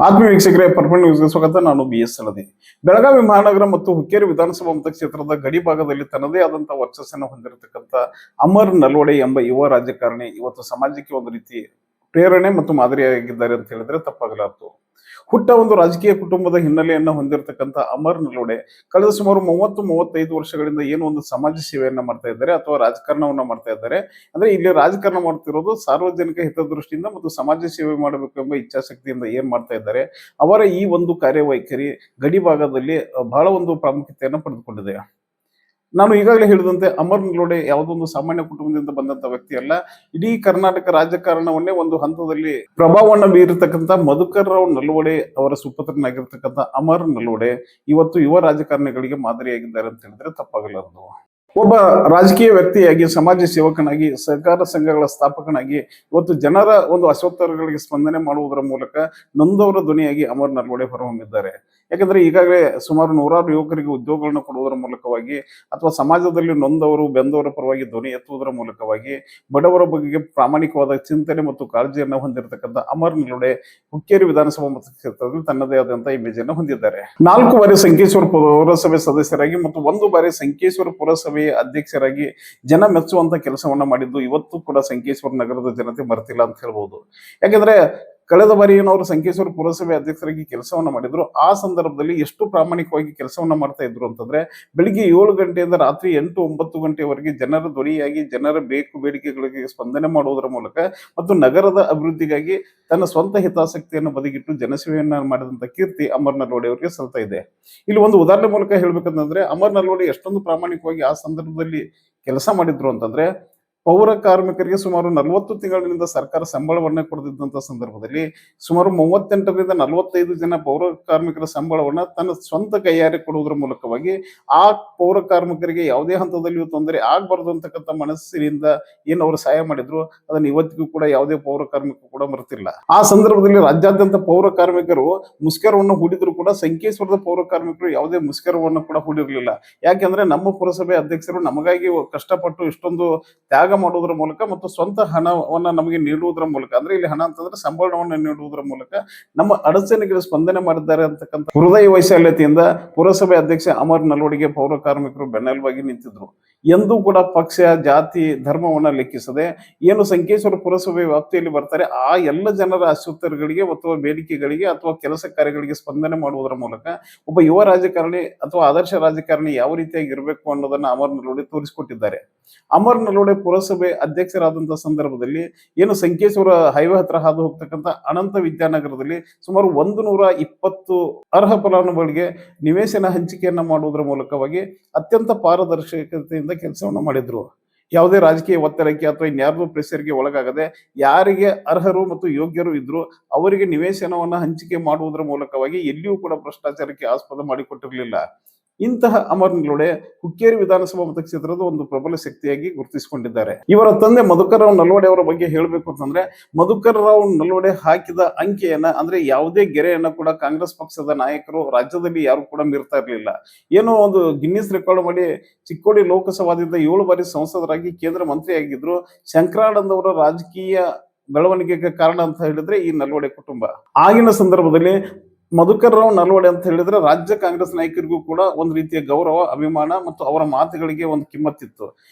ಆತ್ಮೀಯ ವೀಕ್ಷಕರೇ, ಪರ್ಪಣ್ ನ್ಯೂಸ್ಗೆ ಸ್ವಾಗತ. ನಾನು BS ಹಳದಿ. ಬೆಳಗಾವಿ ಮಹಾನಗರ ಮತ್ತು ಹುಕ್ಕೇರಿ ವಿಧಾನಸಭಾ ಮತಕ್ಷೇತ್ರದ ಗಡಿ ಭಾಗದಲ್ಲಿ ತನ್ನದೇ ಆದಂತಹ ವರ್ಚಸ್ಸನ್ನು ಹೊಂದಿರತಕ್ಕಂತ ಅಮರ್ ನಲ್ವಡೆ ಎಂಬ ಯುವ ರಾಜಕಾರಣಿ ಇವತ್ತು ಸಮಾಜಕ್ಕೆ ಒಂದು ರೀತಿ ಪ್ರೇರಣೆ ಮತ್ತು ಮಾದರಿಯಾಗಿದ್ದಾರೆ ಅಂತ ಹೇಳಿದ್ರೆ ತಪ್ಪಾಗಲಾರದು. ಹುಟ್ಟ ಒಂದು ರಾಜಕೀಯ ಕುಟುಂಬದ ಹಿನ್ನೆಲೆಯನ್ನ ಹೊಂದಿರತಕ್ಕಂತ ಅಮರ್ ನಲ್ವಡೆ ಕಳೆದ ಸುಮಾರು 30-35 ವರ್ಷಗಳಿಂದ ಏನು ಒಂದು ಸಮಾಜ ಸೇವೆಯನ್ನ ಮಾಡ್ತಾ ಇದ್ದಾರೆ ಅಥವಾ ರಾಜಕಾರಣವನ್ನ ಮಾಡ್ತಾ ಇದ್ದಾರೆ. ಅಂದ್ರೆ ಇಲ್ಲಿ ರಾಜಕಾರಣ ಮಾಡ್ತಿರೋದು ಸಾರ್ವಜನಿಕ ಹಿತದೃಷ್ಟಿಯಿಂದ ಮತ್ತು ಸಮಾಜ ಸೇವೆ ಮಾಡಬೇಕು ಎಂಬ ಇಚ್ಛಾಶಕ್ತಿಯಿಂದ ಏನ್ ಮಾಡ್ತಾ ಇದ್ದಾರೆ. ಅವರ ಈ ಒಂದು ಕಾರ್ಯವೈಖರಿ ಗಡಿ ಭಾಗದಲ್ಲಿ ಬಹಳ ಒಂದು ಪ್ರಾಮುಖ್ಯತೆಯನ್ನು ಪಡೆದುಕೊಂಡಿದೆ. ನಾನು ಈಗಾಗಲೇ ಹೇಳಿದಂತೆ ಅಮರ್ ನಲ್ವಡೆ ಯಾವುದೊಂದು ಸಾಮಾನ್ಯ ಕುಟುಂಬದಿಂದ ಬಂದಂತ ವ್ಯಕ್ತಿ ಅಲ್ಲ. ಇಡೀ ಕರ್ನಾಟಕ ರಾಜಕಾರಣವನ್ನೇ ಒಂದು ಹಂತದಲ್ಲಿ ಪ್ರಭಾವವನ್ನು ಬೀರಿರ್ತಕ್ಕಂಥ ಮಧುಕರ್ ರಾವ್ ನಲ್ವಡೆ ಅವರ ಸುಪುತ್ರನಾಗಿರ್ತಕ್ಕಂಥ ಅಮರ್ ನಲ್ವಡೆ ಇವತ್ತು ಯುವ ರಾಜಕಾರಣಿಗಳಿಗೆ ಮಾದರಿಯಾಗಿದ್ದಾರೆ ಅಂತ ಹೇಳಿದ್ರೆ ತಪ್ಪಾಗಲಾರದು. ಒಬ್ಬ ರಾಜಕೀಯ ವ್ಯಕ್ತಿಯಾಗಿ, ಸಮಾಜ ಸೇವಕನಾಗಿ, ಸಹಕಾರ ಸಂಘಗಳ ಸ್ಥಾಪಕನಾಗಿ ಇವತ್ತು ಜನರ ಒಂದು ಅಸ್ವತ್ತರಗಳಿಗೆ ಸ್ಪಂದನೆ ಮಾಡುವುದರ ಮೂಲಕ ನೊಂದವರ ಧ್ವನಿಯಾಗಿ ಅಮರ್ ನಲ್ವಡೆ ಹೊರಹೊಮ್ಮಿದ್ದಾರೆ. ಯಾಕಂದ್ರೆ ಈಗಾಗಲೇ ಸುಮಾರು 100 ಯುವಕರಿಗೆ ಉದ್ಯೋಗಗಳನ್ನು ಕೊಡುವುದರ ಮೂಲಕವಾಗಿ ಅಥವಾ ಸಮಾಜದಲ್ಲಿ ನೊಂದವರು ಬೆಂದವರ ಪರವಾಗಿ ಧ್ವನಿ ಎತ್ತುವುದರ ಮೂಲಕವಾಗಿ ಬಡವರ ಬಗ್ಗೆ ಪ್ರಾಮಾಣಿಕವಾದ ಚಿಂತನೆ ಮತ್ತು ಕಾಳಜಿಯನ್ನು ಹೊಂದಿರತಕ್ಕಂಥ ಅಮರ್ ನಲ್ವಡೆ ಹುಕ್ಕೇರಿ ವಿಧಾನಸಭಾ ಮತಕ್ಷೇತ್ರದಲ್ಲಿ ತನ್ನದೇ ಆದಂತಹ ಇಮೇಜ್ ಅನ್ನು ಹೊಂದಿದ್ದಾರೆ. 4 ಬಾರಿ ಸಂಕೇಶ್ವರ ಪುರಸಭೆ ಸದಸ್ಯರಾಗಿ ಮತ್ತು 1 ಬಾರಿ ಸಂಕೇಶ್ವರ ಪುರಸಭೆ ಅಧ್ಯಕ್ಷರಾಗಿ ಜನ ಮೆಚ್ಚುವಂತ ಕೆಲಸವನ್ನ ಮಾಡಿದ್ದು ಇವತ್ತು ಕೂಡ ಸಂಕೇಶ್ವರ ನಗರದ ಜನತೆ ಮರೆತಿಲ್ಲ ಅಂತ ಹೇಳ್ಬಹುದು. ಯಾಕಂದ್ರೆ ಕಳೆದ ಬಾರಿ ಏನವರು ಸಂಕೇಶ್ವರ ಪುರಸಭೆ ಅಧ್ಯಕ್ಷರಾಗಿ ಕೆಲಸವನ್ನ ಮಾಡಿದ್ರು, ಆ ಸಂದರ್ಭದಲ್ಲಿ ಎಷ್ಟು ಪ್ರಾಮಾಣಿಕವಾಗಿ ಕೆಲಸವನ್ನ ಮಾಡ್ತಾ ಇದ್ರು ಅಂತಂದ್ರೆ ಬೆಳಿಗ್ಗೆ 7 ಗಂಟೆಯಿಂದ ರಾತ್ರಿ 8-9 ಗಂಟೆವರೆಗೆ ಜನರ ಧ್ವನಿಯಾಗಿ ಜನರ ಬೇಡಿಕೆಗಳಿಗೆ ಸ್ಪಂದನೆ ಮಾಡುವುದರ ಮೂಲಕ ಮತ್ತು ನಗರದ ಅಭಿವೃದ್ಧಿಗಾಗಿ ತನ್ನ ಸ್ವಂತ ಹಿತಾಸಕ್ತಿಯನ್ನು ಬದಿಗಿಟ್ಟು ಜನಸೇವೆಯನ್ನ ಮಾಡಿದಂತ ಕೀರ್ತಿ ಅಮರ್ ನಲ್ವಡೆ ಅವರಿಗೆ ಸಲ್ತಾ ಇದೆ. ಇಲ್ಲಿ ಒಂದು ಉದಾಹರಣೆ ಮೂಲಕ ಹೇಳ್ಬೇಕಂತಂದ್ರೆ ಅಮರ್ ನಲ್ವಡೆ ಎಷ್ಟೊಂದು ಪ್ರಾಮಾಣಿಕವಾಗಿ ಆ ಸಂದರ್ಭದಲ್ಲಿ ಕೆಲಸ ಮಾಡಿದ್ರು ಅಂತಂದ್ರೆ ಪೌರ ಕಾರ್ಮಿಕರಿಗೆ ಸುಮಾರು 40 ತಿಂಗಳಿನಿಂದ ಸರ್ಕಾರ ಸಂಬಳವನ್ನ ಕೊಡದಿದ್ದಂತ ಸಂದರ್ಭದಲ್ಲಿ ಸುಮಾರು 38-45 ಜನ ಪೌರ ಕಾರ್ಮಿಕರ ಸಂಬಳವನ್ನ ತನ್ನ ಸ್ವಂತ ಕೈಯಾರೆ ಕೊಡುವುದರ ಮೂಲಕವಾಗಿ ಆ ಪೌರ ಕಾರ್ಮಿಕರಿಗೆ ಯಾವುದೇ ಹಂತದಲ್ಲಿಯೂ ತೊಂದರೆ ಆಗ್ಬಾರ್ದು ಅಂತಕ್ಕಂಥ ಮನಸ್ಸಿನಿಂದ ಏನು ಅವರು ಸಹಾಯ ಮಾಡಿದ್ರು ಅದನ್ನ ಇವತ್ತಿಗೂ ಕೂಡ ಯಾವುದೇ ಪೌರ ಕಾರ್ಮಿಕರು ಕೂಡ ಮರೆತಿಲ್ಲ. ಆ ಸಂದರ್ಭದಲ್ಲಿ ರಾಜ್ಯಾದ್ಯಂತ ಪೌರ ಕಾರ್ಮಿಕರು ಮುಷ್ಕರವನ್ನು ಹೂಡಿದ್ರು ಕೂಡ ಸಂಕೇಶ್ವರದ ಪೌರ ಕಾರ್ಮಿಕರು ಯಾವುದೇ ಮುಷ್ಕರವನ್ನು ಕೂಡ ಹೂಡಿರಲಿಲ್ಲ. ಯಾಕೆಂದ್ರೆ ನಮ್ಮ ಪುರಸಭೆ ಅಧ್ಯಕ್ಷರು ನಮಗಾಗಿ ಕಷ್ಟಪಟ್ಟು ಇಷ್ಟೊಂದು ತ್ಯಾಗ ಮಾಡುವುದರ ಮೂಲಕ ಮತ್ತು ಸ್ವಂತ ಹಣವನ್ನ ನಮಗೆ ನೀಡುವುದರ ಮೂಲಕ, ಅಂದ್ರೆ ಇಲ್ಲಿ ಹಣ ಅಂತಂದ್ರೆ ಸಂಬಳವನ್ನು ನೀಡುವುದರ ಮೂಲಕ ನಮ್ಮ ಅಡಚಣೆಗೆ ಸ್ಪಂದನೆ ಮಾಡಿದ್ದಾರೆ ಅಂತಕ್ಕಂಥ ಹೃದಯ ವೈಶಾಲ್ಯತೆಯಿಂದ ಪುರಸಭೆ ಅಧ್ಯಕ್ಷ ಅಮರ್ ನಲ್ವಡೆಗೆ ಪೌರ ಕಾರ್ಮಿಕರು ಬೆನ್ನೆಲುಬಾಗಿ ನಿಂತಿದ್ರು. ಎಂದೂ ಕೂಡ ಪಕ್ಷ, ಜಾತಿ, ಧರ್ಮವನ್ನ ಲೆಕ್ಕಿಸದೆ ಏನು ಸಂಕೇಶ್ವರ ಪುರಸಭೆ ವ್ಯಾಪ್ತಿಯಲ್ಲಿ ಬರ್ತಾರೆ ಆ ಎಲ್ಲ ಜನರ ಅಸ್ವತ್ತರಗಳಿಗೆ ಅಥವಾ ಬೇಡಿಕೆಗಳಿಗೆ ಅಥವಾ ಕೆಲಸ ಕಾರ್ಯಗಳಿಗೆ ಸ್ಪಂದನೆ ಮಾಡುವುದರ ಮೂಲಕ ಒಬ್ಬ ಯುವ ರಾಜಕಾರಣಿ ಅಥವಾ ಆದರ್ಶ ರಾಜಕಾರಣಿ ಯಾವ ರೀತಿಯಾಗಿ ಇರಬೇಕು ಅನ್ನೋದನ್ನ ಅಮರ್ ನಲ್ವಡೆ ತೋರಿಸಿಕೊಟ್ಟಿದ್ದಾರೆ. ಅಮರ್ ನಲ್ವಡೆ ಪುರಸಭೆ ಅಧ್ಯಕ್ಷರಾದಂತಹ ಸಂದರ್ಭದಲ್ಲಿ ಏನು ಸಂಕೇಶ್ವರ ಹೈವೇ ಹತ್ರ ಹಾದು ಹೋಗ್ತಕ್ಕಂಥ ಅನಂತ ವಿದ್ಯಾನಗರದಲ್ಲಿ ಸುಮಾರು 120 ಅರ್ಹ ಫಲಾನುಭವಿಗಳಿಗೆ ನಿವೇಶನ ಹಂಚಿಕೆಯನ್ನ ಮಾಡುವುದರ ಮೂಲಕವಾಗಿ ಅತ್ಯಂತ ಪಾರದರ್ಶಕತೆಯಿಂದ ಕೆಲಸವನ್ನ ಮಾಡಿದ್ರು. ಯಾವುದೇ ರಾಜಕೀಯ ಒತ್ತಡಕ್ಕೆ ಅಥವಾ ಇನ್ಯಾರ್ದು ಪ್ರೆಷರ್ಗೆ ಒಳಗಾಗದೆ ಯಾರಿಗೆ ಅರ್ಹರು ಮತ್ತು ಯೋಗ್ಯರು ಇದ್ರು ಅವರಿಗೆ ನಿವೇಶನವನ್ನ ಹಂಚಿಕೆ ಮಾಡುವುದರ ಮೂಲಕವಾಗಿ ಎಲ್ಲಿಯೂ ಕೂಡ ಭ್ರಷ್ಟಾಚಾರಕ್ಕೆ ಆಸ್ಪದ ಮಾಡಿಕೊಟ್ಟಿರಲಿಲ್ಲ. ಇಂತಹ ಅಮರ್ ನಲ್ವಡೆ ಹುಕ್ಕೇರಿ ವಿಧಾನಸಭಾ ಮತಕ್ಷೇತ್ರದ ಒಂದು ಪ್ರಬಲ ಶಕ್ತಿಯಾಗಿ ಗುರುತಿಸಿಕೊಂಡಿದ್ದಾರೆ. ಇವರ ತಂದೆ ಮಧುಕರ್ ರಾವ್ ನಲ್ವಡೆ ಅವರ ಬಗ್ಗೆ ಹೇಳಬೇಕು ಅಂತಂದ್ರೆ ಮಧುಕರ್ ರಾವ್ ನಲ್ವಡೆ ಹಾಕಿದ ಅಂಕೆಯನ್ನ ಅಂದ್ರೆ ಯಾವುದೇ ಗೆರೆಯನ್ನ ಕೂಡ ಕಾಂಗ್ರೆಸ್ ಪಕ್ಷದ ನಾಯಕರು ರಾಜ್ಯದಲ್ಲಿ ಯಾರು ಕೂಡ ಮೀರ್ತಾ ಇರಲಿಲ್ಲ. ಏನೋ ಒಂದು ಗಿನ್ನಿಸ್ ರೆಕಾರ್ಡ್ ಮಾಡಿ ಚಿಕ್ಕೋಡಿ ಲೋಕಸಭಾದಿಂದ 7 ಬಾರಿ ಸಂಸದರಾಗಿ ಕೇಂದ್ರ ಮಂತ್ರಿ ಆಗಿದ್ರು. ಶಂಕರಾನಂದ್ ಅವರ ರಾಜಕೀಯ ಬೆಳವಣಿಗೆಗೆ ಕಾರಣ ಅಂತ ಹೇಳಿದ್ರೆ ಈ ನಲ್ವಡೆ ಕುಟುಂಬ. ಆಗಿನ ಸಂದರ್ಭದಲ್ಲಿ ಮಧುಕರ್ ರಾವ್ ನಲ್ವಡೆ ಅಂತ ಹೇಳಿದ್ರೆ ರಾಜ್ಯ ಕಾಂಗ್ರೆಸ್ ನಾಯಕರಿಗೂ ಕೂಡ ಒಂದು ರೀತಿಯ ಗೌರವ, ಅಭಿಮಾನ ಮತ್ತು ಅವರ ಮಾತುಗಳಿಗೆ ಒಂದು ಕಿಮ್ಮತ್ತಿತ್ತು.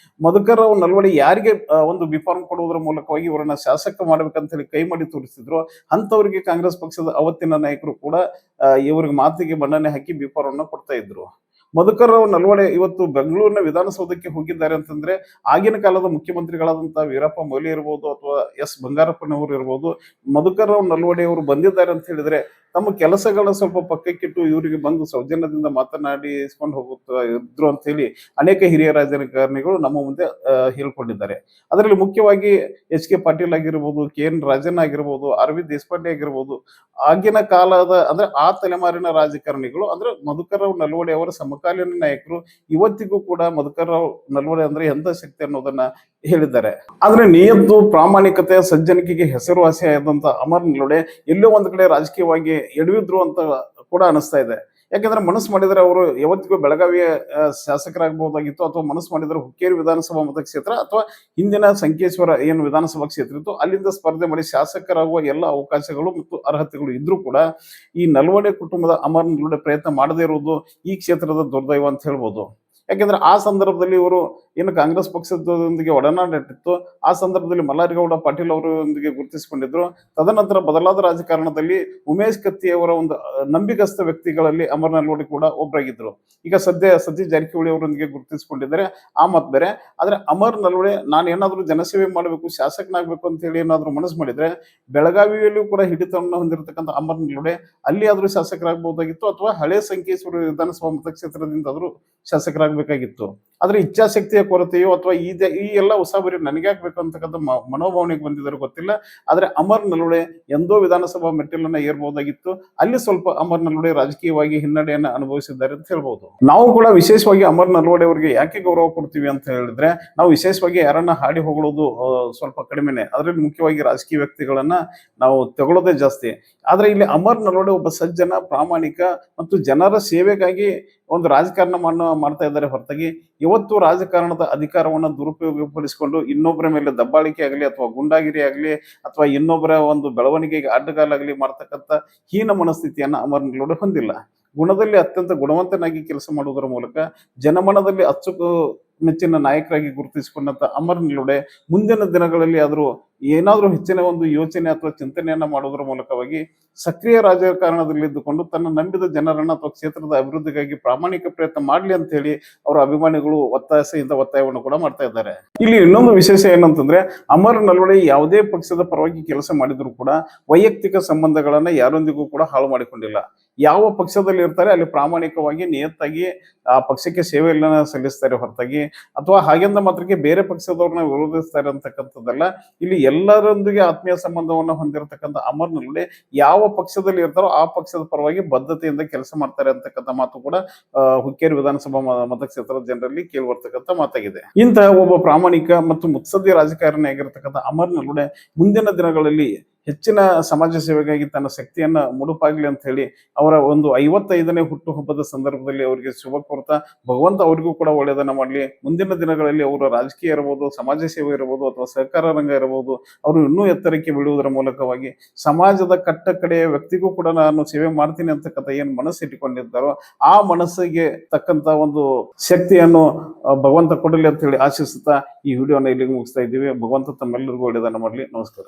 ಮಧುಕರ್ ರಾವ್ ನಲ್ವಡೆ ಯಾರಿಗೆ ಒಂದು ಬಿಫಾರ್ಮ್ ಕೊಡುವುದರ ಮೂಲಕವಾಗಿ ಇವರನ್ನ ಶಾಸಕ ಮಾಡ್ಬೇಕಂತ ಹೇಳಿ ಕೈ ಮಾಡಿ ತೋರಿಸಿದ್ರು ಅಂತವರಿಗೆ ಕಾಂಗ್ರೆಸ್ ಪಕ್ಷದ ಅವತ್ತಿನ ನಾಯಕರು ಕೂಡ ಇವರಿಗೆ ಮಾತಿಗೆ ಬಣ್ಣನೆ ಹಾಕಿ ಬಿಫಾರ್ಮ್ ಅನ್ನ ಕೊಡ್ತಾ ಇದ್ರು. ಮಧುಕರ್ ರಾವ್ ನಲ್ವಡೆ ಇವತ್ತು ಬೆಂಗಳೂರಿನ ವಿಧಾನಸೌಧಕ್ಕೆ ಹೋಗಿದ್ದಾರೆ ಅಂತಂದ್ರೆ ಆಗಿನ ಕಾಲದ ಮುಖ್ಯಮಂತ್ರಿಗಳಾದಂತಹ ವೀರಪ್ಪ ಮೊಯ್ಲಿ ಇರ್ಬೋದು ಅಥವಾ ಎಸ್ ಬಂಗಾರಪ್ಪನವರು ಇರ್ಬೋದು, ಮಧುಕರ್ ರಾವ್ ನಲ್ವಡೆ ಅವರು ಬಂದಿದ್ದಾರೆ ಅಂತ ಹೇಳಿದ್ರೆ ತಮ್ಮ ಕೆಲಸಗಳನ್ನ ಸ್ವಲ್ಪ ಪಕ್ಕಕ್ಕಿಟ್ಟು ಇವರಿಗೆ ಬಂದು ಸೌಜನ್ಯದಿಂದ ಮಾತನಾಡಿಸ್ಕೊಂಡು ಹೋಗುತ್ತಾ ಇದ್ರು ಅಂತ ಹೇಳಿ ಅನೇಕ ಹಿರಿಯ ರಾಜಕಾರಣಿಗಳು ನಮ್ಮ ಮುಂದೆ ಹೇಳ್ಕೊಂಡಿದ್ದಾರೆ. ಅದರಲ್ಲಿ ಮುಖ್ಯವಾಗಿ HK ಪಾಟೀಲ್ ಆಗಿರ್ಬೋದು, KN ರಾಜನ್ ಆಗಿರ್ಬೋದು, RV ದೇಶಪಾಂಡೆ ಆಗಿರ್ಬೋದು, ಆಗಿನ ಕಾಲದ ಅಂದ್ರೆ ಆ ತಲೆಮಾರಿನ ರಾಜಕಾರಣಿಗಳು ಅಂದ್ರೆ ಮಧುಕರ್ ರಾವ್ ನಲ್ವಡೆ ಅವರ ಸಮಕಾಲೀನ ನಾಯಕರು ಇವತ್ತಿಗೂ ಕೂಡ ಮಧುಕರ್ ರಾವ್ ನಲ್ವಡೆ ಅಂದ್ರೆ ಎಂತ ಶಕ್ತಿ ಅನ್ನೋದನ್ನ ಹೇಳಿದ್ದಾರೆ. ಆದ್ರೆ ನಿಯತ್ತು, ಪ್ರಾಮಾಣಿಕತೆ, ಸಜ್ಜನಿಕೆಗೆ ಹೆಸರುವಾಸಿಯಾದಂತ ಅಮರ್ ನಲ್ವಡೆ ಎಲ್ಲೋ ಒಂದ್ ಕಡೆ ರಾಜಕೀಯವಾಗಿ ಎಡವಿದ್ರು ಅಂತ ಕೂಡ ಅನಿಸ್ತಾ ಇದೆ. ಯಾಕಂದ್ರೆ ಮನಸ್ಸು ಮಾಡಿದ್ರೆ ಅವರು ಯಾವತ್ತಿಗೂ ಬೆಳಗಾವಿಯ ಶಾಸಕರಾಗಬಹುದಾಗಿತ್ತು, ಅಥವಾ ಮನಸ್ಸು ಮಾಡಿದ್ರೆ ಹುಕ್ಕೇರಿ ವಿಧಾನಸಭಾ ಮತಕ್ಷೇತ್ರ ಅಥವಾ ಹಿಂದಿನ ಸಂಕೇಶ್ವರ ಏನು ವಿಧಾನಸಭಾ ಕ್ಷೇತ್ರ ಇತ್ತು ಅಲ್ಲಿಂದ ಸ್ಪರ್ಧೆ ಮಾಡಿ ಶಾಸಕರಾಗುವ ಎಲ್ಲ ಅವಕಾಶಗಳು ಮತ್ತು ಅರ್ಹತೆಗಳು ಇದ್ರೂ ಕೂಡ ಈ ನಲ್ವಡೆ ಕುಟುಂಬದ ಅಮರ್ ನಲ್ವಡೆ ಪ್ರಯತ್ನ ಮಾಡದೇ ಇರುವುದು ಈ ಕ್ಷೇತ್ರದ ದುರ್ದೈವ ಅಂತ ಹೇಳ್ಬೋದು. ಯಾಕೆಂದ್ರೆ ಆ ಸಂದರ್ಭದಲ್ಲಿ ಇವರು ಏನು ಕಾಂಗ್ರೆಸ್ ಪಕ್ಷದೊಂದಿಗೆ ಒಡನಾಟ ಇಟ್ಟಿತ್ತು, ಆ ಸಂದರ್ಭದಲ್ಲಿ ಮಲ್ಲಾರಿಗೌಡ ಪಾಟೀಲ್ ಅವರೊಂದಿಗೆ ಗುರುತಿಸಿಕೊಂಡಿದ್ರು. ತದನಂತರ ಬದಲಾದ ರಾಜಕಾರಣದಲ್ಲಿ ಉಮೇಶ್ ಕತ್ತಿ ಅವರ ಒಂದು ನಂಬಿಕಸ್ಥ ವ್ಯಕ್ತಿಗಳಲ್ಲಿ ಅಮರ್ ನಲ್ವಡೆ ಕೂಡ ಒಬ್ಬರಾಗಿದ್ರು. ಈಗ ಸದ್ಯ ಸತೀಶ್ ಜಾರಕಿಹೊಳಿ ಅವರೊಂದಿಗೆ ಗುರುತಿಸಿಕೊಂಡಿದ್ದಾರೆ, ಆ ಮತ್ ಬೇರೆ. ಆದ್ರೆ ಅಮರ್ ನಲ್ವಡೆ ನಾನು ಏನಾದ್ರೂ ಜನಸೇವೆ ಮಾಡಬೇಕು, ಶಾಸಕನಾಗಬೇಕು ಅಂತ ಹೇಳಿ ಏನಾದ್ರೂ ಮನಸ್ಸು ಮಾಡಿದ್ರೆ ಬೆಳಗಾವಿಯಲ್ಲೂ ಕೂಡ ಹಿಡಿತವನ್ನು ಹೊಂದಿರತಕ್ಕಂಥ ಅಮರ್ ನಲ್ವಡೆ ಅಲ್ಲಿ ಆದ್ರೂ ಶಾಸಕರಾಗಬಹುದಾಗಿತ್ತು, ಅಥವಾ ಹಳೆ ಸಂಕೇಶ್ವರ ವಿಧಾನಸಭಾ ಮತಕ್ಷೇತ್ರದಿಂದ ಆದ್ರೂ ಶಾಸಕರಾಗಬೇಕಾಗಿತ್ತು. ಆದ್ರೆ ಇಚ್ಛಾಶಕ್ತಿಯ ಕೊರತೆಯೋ ಅಥವಾ ಈ ಎಲ್ಲ ಉಸಾಬರಿ ನನಗೆ ಆಗ್ಬೇಕು ಅಂತಕ್ಕಂಥ ಮನೋಭಾವನೆಗೆ ಬಂದಿದ್ದಾರೆ ಗೊತ್ತಿಲ್ಲ. ಆದ್ರೆ ಅಮರ್ ನಲ್ವಡೆ ಎಂದೋ ವಿಧಾನಸಭಾ ಮೆಟ್ಟಿಲನ್ನ ಏರ್ಬಹುದಾಗಿತ್ತು. ಅಲ್ಲಿ ಸ್ವಲ್ಪ ಅಮರ್ ನಲ್ವಡೆ ರಾಜಕೀಯವಾಗಿ ಹಿನ್ನಡೆಯನ್ನ ಅನುಭವಿಸಿದ್ದಾರೆ ಅಂತ ಹೇಳ್ಬಹುದು. ನಾವು ಕೂಡ ವಿಶೇಷವಾಗಿ ಅಮರ್ ನಲ್ವಡೆ ಅವರಿಗೆ ಯಾಕೆ ಗೌರವ ಕೊಡ್ತೀವಿ ಅಂತ ಹೇಳಿದ್ರೆ, ನಾವು ವಿಶೇಷವಾಗಿ ಯಾರನ್ನ ಹಾಡಿ ಹೊಗಳೋದು ಸ್ವಲ್ಪ ಕಡಿಮೆನೆ, ಅದರಲ್ಲಿ ಮುಖ್ಯವಾಗಿ ರಾಜಕೀಯ ವ್ಯಕ್ತಿಗಳನ್ನ ನಾವು ತಗೊಳ್ಳೋದೇ ಜಾಸ್ತಿ. ಆದ್ರೆ ಇಲ್ಲಿ ಅಮರ್ ನಲ್ವಡೆ ಒಬ್ಬ ಸಜ್ಜನ, ಪ್ರಾಮಾಣಿಕ ಮತ್ತು ಜನರ ಸೇವೆಗಾಗಿ ಒಂದು ರಾಜಕಾರಣ ಮಾಡ್ತಾ ಇದ್ದಾರೆ ಹೊರತಾಗಿ ಇವತ್ತು ರಾಜಕಾರಣದ ಅಧಿಕಾರವನ್ನು ದುರುಪಯೋಗಪಡಿಸಿಕೊಂಡು ಇನ್ನೊಬ್ಬರ ಮೇಲೆ ದಬ್ಬಾಳಿಕೆ ಆಗಲಿ ಅಥವಾ ಗುಂಡಾಗಿರಿ ಆಗಲಿ ಅಥವಾ ಇನ್ನೊಬ್ಬರ ಒಂದು ಬೆಳವಣಿಗೆಗೆ ಅಡ್ಡಗಾಲಾಗಲಿ ಮಾಡ್ತಕ್ಕಂಥ ಹೀನ ಮನಸ್ಥಿತಿಯನ್ನ ಅಮರ್ ನಲ್ವಡೆ ಹೊಂದಿಲ್ಲ. ಗುಣದಲ್ಲಿ ಅತ್ಯಂತ ಗುಣವಂತನಾಗಿ ಕೆಲಸ ಮಾಡುವುದರ ಮೂಲಕ ಜನಮನದಲ್ಲಿ ಮೆಚ್ಚಿನ ನಾಯಕರಾಗಿ ಗುರುತಿಸಿಕೊಂಡಂತ ಅಮರ್ ನಲ್ವಡೆ ಮುಂದಿನ ದಿನಗಳಲ್ಲಿ ಆದರೂ ಏನಾದರೂ ಹೆಚ್ಚಿನ ಒಂದು ಯೋಚನೆ ಅಥವಾ ಚಿಂತನೆಯನ್ನ ಮಾಡುವುದರ ಮೂಲಕವಾಗಿ ಸಕ್ರಿಯ ರಾಜಕಾರಣದಲ್ಲಿದ್ದುಕೊಂಡು ತನ್ನ ನಂಬಿದ ಜನರನ್ನ ಅಥವಾ ಕ್ಷೇತ್ರದ ಅಭಿವೃದ್ಧಿಗಾಗಿ ಪ್ರಾಮಾಣಿಕ ಪ್ರಯತ್ನ ಮಾಡ್ಲಿ ಅಂತ ಹೇಳಿ ಅವರ ಅಭಿಮಾನಿಗಳು ಒತ್ತಾಯವನ್ನು ಕೂಡ ಮಾಡ್ತಾ ಇದ್ದಾರೆ. ಇಲ್ಲಿ ಇನ್ನೊಂದು ವಿಶೇಷ ಏನಂತಂದ್ರೆ, ಅಮರ್ ನಲ್ವಡೆ ಯಾವುದೇ ಪಕ್ಷದ ಪರವಾಗಿ ಕೆಲಸ ಮಾಡಿದ್ರು ಕೂಡ ವೈಯಕ್ತಿಕ ಸಂಬಂಧಗಳನ್ನ ಯಾರೊಂದಿಗೂ ಕೂಡ ಹಾಳು ಮಾಡಿಕೊಂಡಿಲ್ಲ. ಯಾವ ಪಕ್ಷದಲ್ಲಿ ಇರ್ತಾರೆ ಅಲ್ಲಿ ಪ್ರಾಮಾಣಿಕವಾಗಿ ನಿಯತ್ತಾಗಿ ಆ ಪಕ್ಷಕ್ಕೆ ಸೇವೆಯನ್ನ ಸಲ್ಲಿಸ್ತಾರೆ ಹೊರತಾಗಿ ಅಥವಾ ಹಾಗೆಂದ ಮಾತ್ರಕ್ಕೆ ಬೇರೆ ಪಕ್ಷದವ್ರನ್ನ ವಿರೋಧಿಸ್ತಾರೆ ಅಂತಕ್ಕಂಥದ್ದಲ್ಲ. ಇಲ್ಲಿ ಎಲ್ಲರೊಂದಿಗೆ ಆತ್ಮೀಯ ಸಂಬಂಧವನ್ನ ಹೊಂದಿರತಕ್ಕಂಥ ಅಮರ್ ನಲ್ವಡೆ ಯಾವ ಪಕ್ಷದಲ್ಲಿ ಇರ್ತಾರೋ ಆ ಪಕ್ಷದ ಪರವಾಗಿ ಬದ್ಧತೆಯಿಂದ ಕೆಲಸ ಮಾಡ್ತಾರೆ ಅಂತಕ್ಕಂಥ ಮಾತು ಕೂಡ ಹುಕ್ಕೇರಿ ವಿಧಾನಸಭಾ ಮತಕ್ಷೇತ್ರದ ಜನರಲ್ಲಿ ಕೇಳಿ ಬರ್ತಕ್ಕಂಥ ಮಾತಾಗಿದೆ. ಇಂತಹ ಒಬ್ಬ ಪ್ರಾಮಾಣಿಕ ಮತ್ತು ಮುತ್ಸದ್ದಿ ರಾಜಕಾರಣಿ ಆಗಿರತಕ್ಕಂಥ ಅಮರ್ ನಲ್ವಡೆ ಮುಂದಿನ ದಿನಗಳಲ್ಲಿ ಹೆಚ್ಚಿನ ಸಮಾಜ ಸೇವೆಗಾಗಿ ತನ್ನ ಶಕ್ತಿಯನ್ನ ಮುಡುಪಾಗ್ಲಿ ಅಂತ ಹೇಳಿ ಅವರ ಒಂದು 55ನೇ ಹುಟ್ಟುಹಬ್ಬದ ಸಂದರ್ಭದಲ್ಲಿ ಅವರಿಗೆ ಶುಭ ಕೋರ್ತಾ ಭಗವಂತ ಅವರಿಗೂ ಕೂಡ ಒಳ್ಳೆಯದನ್ನ ಮಾಡಲಿ. ಮುಂದಿನ ದಿನಗಳಲ್ಲಿ ಅವರ ರಾಜಕೀಯ ಇರಬಹುದು, ಸಮಾಜ ಸೇವೆ ಇರಬಹುದು ಅಥವಾ ಸಹಕಾರ ರಂಗ ಇರಬಹುದು, ಅವರು ಇನ್ನೂ ಎತ್ತರಕ್ಕೆ ಬೆಳೆಯುವುದರ ಮೂಲಕವಾಗಿ ಸಮಾಜದ ಕಟ್ಟ ಕಡೆಯ ವ್ಯಕ್ತಿಗೂ ಕೂಡ ನಾನು ಸೇವೆ ಮಾಡ್ತೀನಿ ಅಂತಕ್ಕಂಥ ಏನ್ ಮನಸ್ಸಿಟ್ಟುಕೊಂಡಿದ್ದಾರೋ ಆ ಮನಸ್ಸಿಗೆ ತಕ್ಕಂತ ಒಂದು ಶಕ್ತಿಯನ್ನು ಭಗವಂತ ಕೊಡಲಿ ಅಂತ ಹೇಳಿ ಆಶಿಸುತ್ತಾ ಈ ವಿಡಿಯೋನ ಇಲ್ಲಿಗೆ ಮುಗಿಸ್ತಾ ಇದ್ದೀವಿ. ಭಗವಂತ ತಮ್ಮೆಲ್ಲರಿಗೂ ಒಳ್ಳೆಯದನ್ನ ಮಾಡಲಿ. ನಮಸ್ಕಾರ.